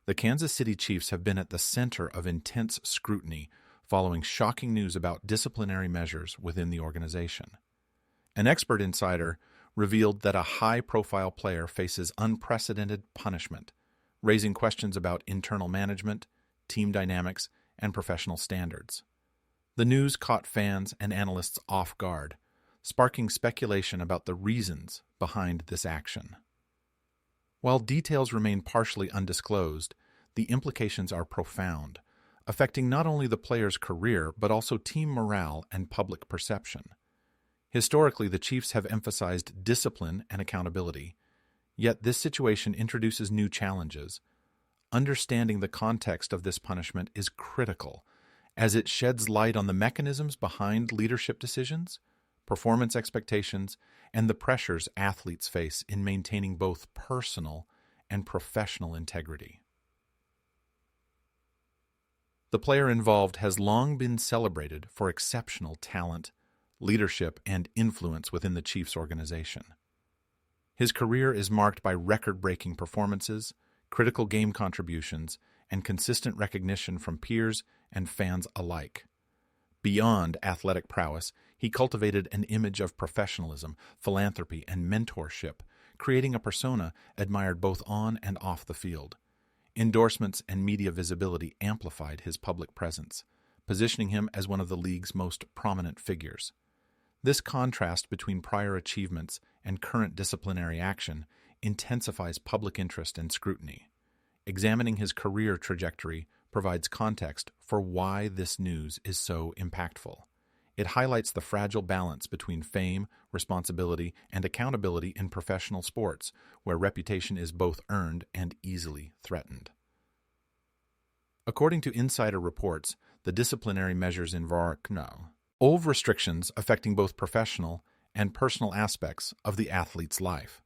The Kansas City Chiefs have been at the center of intense scrutiny following shocking news about disciplinary measures within the organization. An expert insider revealed that a high-profile player faces unprecedented punishment, raising questions about internal management, team dynamics, and professional standards. The news caught fans and analysts off guard, sparking speculation about the reasons behind this action. While details remain partially undisclosed, the implications are profound, affecting not only the player's career but also team morale and public perception. Historically, the Chiefs have emphasized discipline and accountability, yet this situation introduces new challenges. Understanding the context of this punishment is critical, as it sheds light on the mechanisms behind leadership decisions, performance expectations, and the pressures athletes face in maintaining both personal and professional integrity. The player involved has long been celebrated for exceptional talent, leadership, and influence within the Chiefs organization. His career is marked by record-breaking performances, critical game contributions, and consistent recognition from peers and fans alike. Beyond athletic prowess, he cultivated an image of professionalism, philanthropy, and mentorship, creating a persona admired both on and off the field. Endorsements and media visibility amplified his public presence, positioning him as one of the league's most prominent figures. This contrast between prior achievements and current disciplinary action intensifies public interest and scrutiny. Examining his career trajectory provides context for why this news is so impactful. It highlights the fragile balance between fame, responsibility, and accountability in professional sports, where reputation is both earned and easily threatened. According to insider reports, the disciplinary measures involve restrictions affecting both professional and personal aspects of the athlete's life.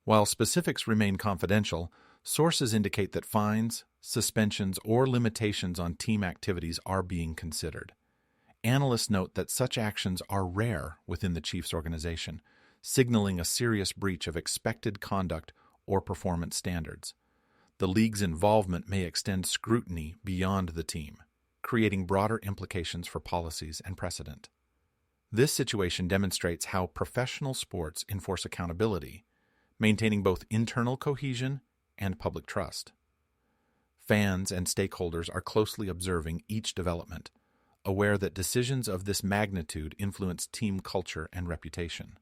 While specifics remain confidential, sources indicate that fines, suspensions, or limitations on team activities are being considered. Analysts note that such actions are rare within the Chiefs organization, signaling a serious breach of expected conduct or performance standards. The league's involvement may extend scrutiny beyond the team, creating broader implications for policies and precedent. This situation demonstrates how professional sports enforce accountability, maintaining both internal cohesion and public trust. Fans and stakeholders are closely observing each development, aware that decisions of this magnitude influence team culture and reputation.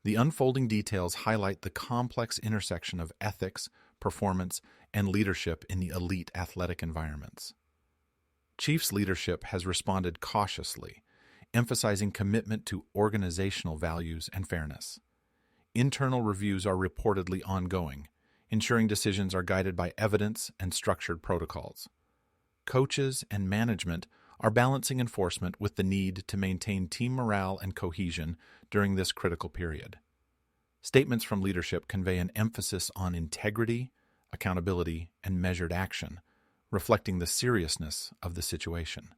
The unfolding details highlight the complex intersection of ethics, performance, and leadership in the elite athletic environments. Chiefs leadership has responded cautiously, emphasizing commitment to organizational values and fairness. Internal reviews are reportedly ongoing, ensuring decisions are guided by evidence and structured protocols. Coaches and management are balancing enforcement with the need to maintain team morale and cohesion during this critical period. Statements from leadership convey an emphasis on integrity, accountability, and measured action, reflecting the seriousness of the situation.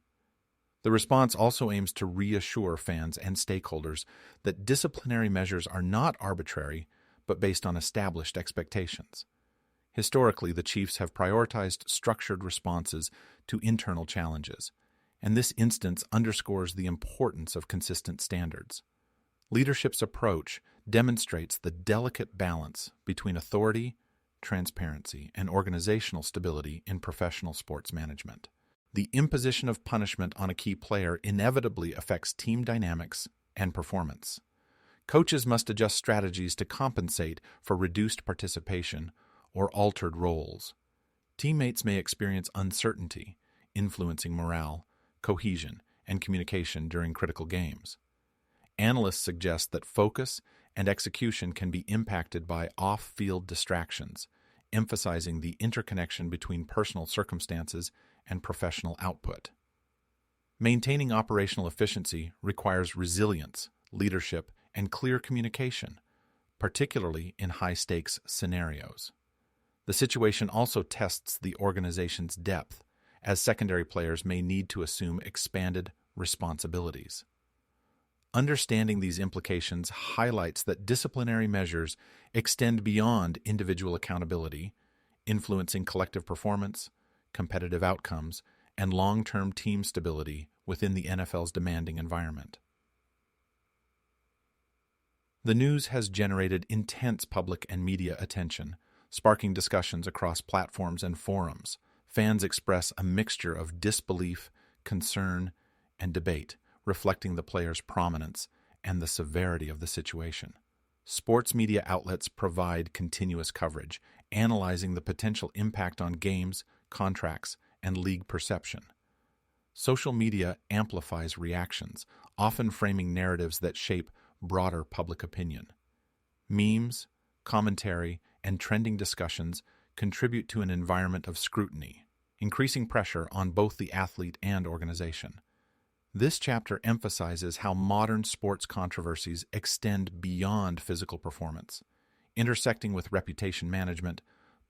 The response also aims to reassure fans and stakeholders that disciplinary measures are not arbitrary, but based on established expectations. Historically, the Chiefs have prioritized structured responses to internal challenges, and this instance underscores the importance of consistent standards. Leadership's approach demonstrates the delicate balance between authority, transparency, and organizational stability in professional sports management. The imposition of punishment on a key player inevitably affects team dynamics and performance. Coaches must adjust strategies to compensate for reduced participation or altered roles. Teammates may experience uncertainty, influencing morale, cohesion, and communication during critical games. Analysts suggest that focus and execution can be impacted by off-field distractions, emphasizing the interconnection between personal circumstances and professional output. Maintaining operational efficiency requires resilience, leadership, and clear communication, particularly in high-stakes scenarios. The situation also tests the organization's depth, as secondary players may need to assume expanded responsibilities. Understanding these implications highlights that disciplinary measures extend beyond individual accountability, influencing collective performance, competitive outcomes, and long-term team stability within the NFL's demanding environment. The news has generated intense public and media attention, sparking discussions across platforms and forums. Fans express a mixture of disbelief, concern, and debate, reflecting the players' prominence and the severity of the situation. Sports media outlets provide continuous coverage, analyzing the potential impact on games, contracts, and league perception. Social media amplifies reactions, often framing narratives that shape broader public opinion. Memes, commentary, and trending discussions contribute to an environment of scrutiny, increasing pressure on both the athlete and organization. This chapter emphasizes how modern sports controversies extend beyond physical performance, intersecting with reputation management,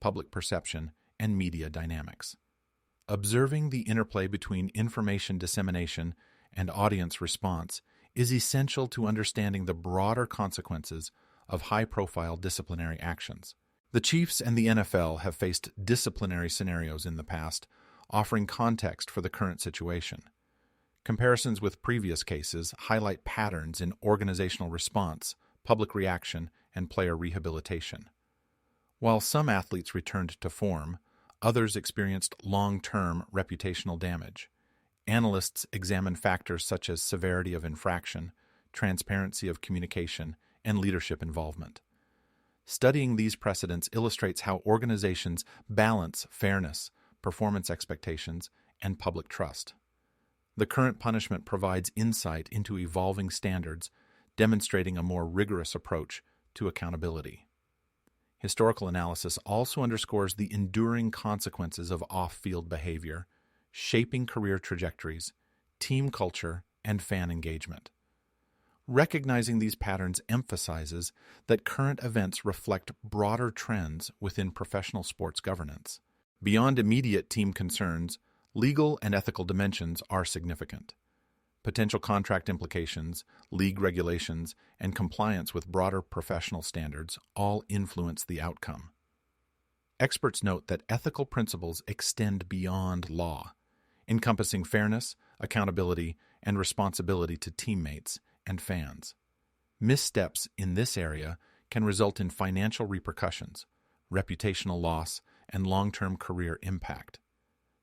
public perception, and media dynamics. Observing the interplay between information dissemination and audience response is essential to understanding the broader consequences of high-profile disciplinary actions. The Chiefs and the NFL have faced disciplinary scenarios in the past, offering context for the current situation. Comparisons with previous cases highlight patterns in organizational response, public reaction, and player rehabilitation. While some athletes returned to form, others experienced long-term reputational damage. Analysts examine factors such as severity of infraction, transparency of communication, and leadership involvement. Studying these precedents illustrates how organizations balance fairness, performance expectations, and public trust. The current punishment provides insight into evolving standards, demonstrating a more rigorous approach to accountability. Historical analysis also underscores the enduring consequences of off-field behavior, shaping career trajectories, team culture, and fan engagement. Recognizing these patterns emphasizes that current events reflect broader trends within professional sports governance. Beyond immediate team concerns, legal and ethical dimensions are significant. Potential contract implications, league regulations, and compliance with broader professional standards all influence the outcome. Experts note that ethical principles extend beyond law, encompassing fairness, accountability, and responsibility to teammates and fans. Missteps in this area can result in financial repercussions, reputational loss, and long-term career impact.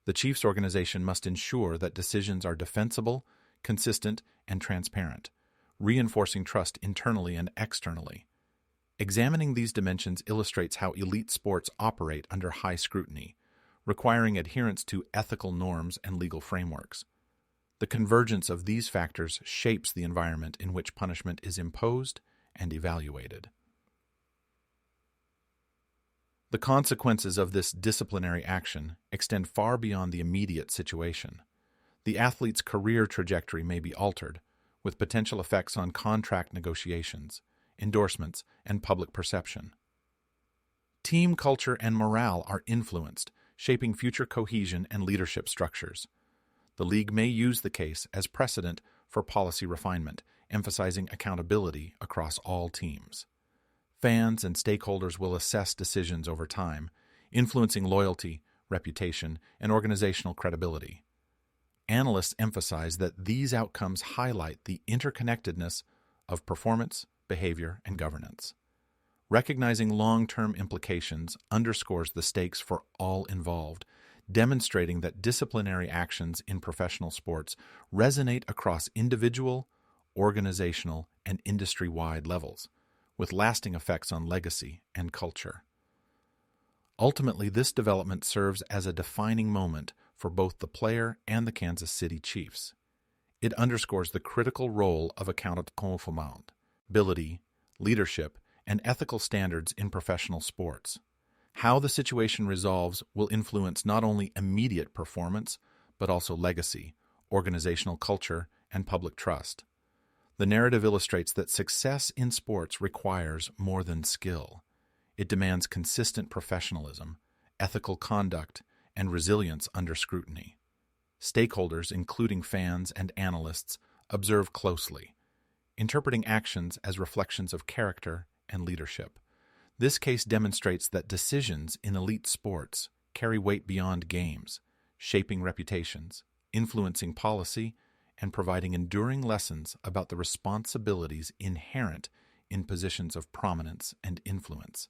The Chiefs organization must ensure that decisions are defensible, consistent, and transparent, reinforcing trust internally and externally. Examining these dimensions illustrates how elite sports operate under high scrutiny, requiring adherence to ethical norms and legal frameworks. The convergence of these factors shapes the environment in which punishment is imposed and evaluated. The consequences of this disciplinary action extend far beyond the immediate situation. The athlete's career trajectory may be altered, with potential effects on contract negotiations, endorsements, and public perception. Team culture and morale are influenced, shaping future cohesion and leadership structures. The league may use the case as precedent for policy refinement, emphasizing accountability across all teams. Fans and stakeholders will assess decisions over time, influencing loyalty, reputation, and organizational credibility. Analysts emphasize that these outcomes highlight the interconnectedness of performance, behavior, and governance. Recognizing long-term implications underscores the stakes for all involved, demonstrating that disciplinary actions in professional sports resonate across individual, organizational, and industry-wide levels, with lasting effects on legacy and culture. Ultimately, this development serves as a defining moment for both the player and the Kansas City Chiefs. It underscores the critical role of accountability, leadership, and ethical standards in professional sports. How the situation resolves will influence not only immediate performance, but also legacy, organizational culture, and public trust. The narrative illustrates that success in sports requires more than skill. It demands consistent professionalism, ethical conduct, and resilience under scrutiny. Stakeholders, including fans and analysts, observe closely, interpreting actions as reflections of character and leadership. This case demonstrates that decisions in elite sports carry weight beyond games, shaping reputations, influencing policy, and providing enduring lessons about the responsibilities inherent in positions of prominence and influence.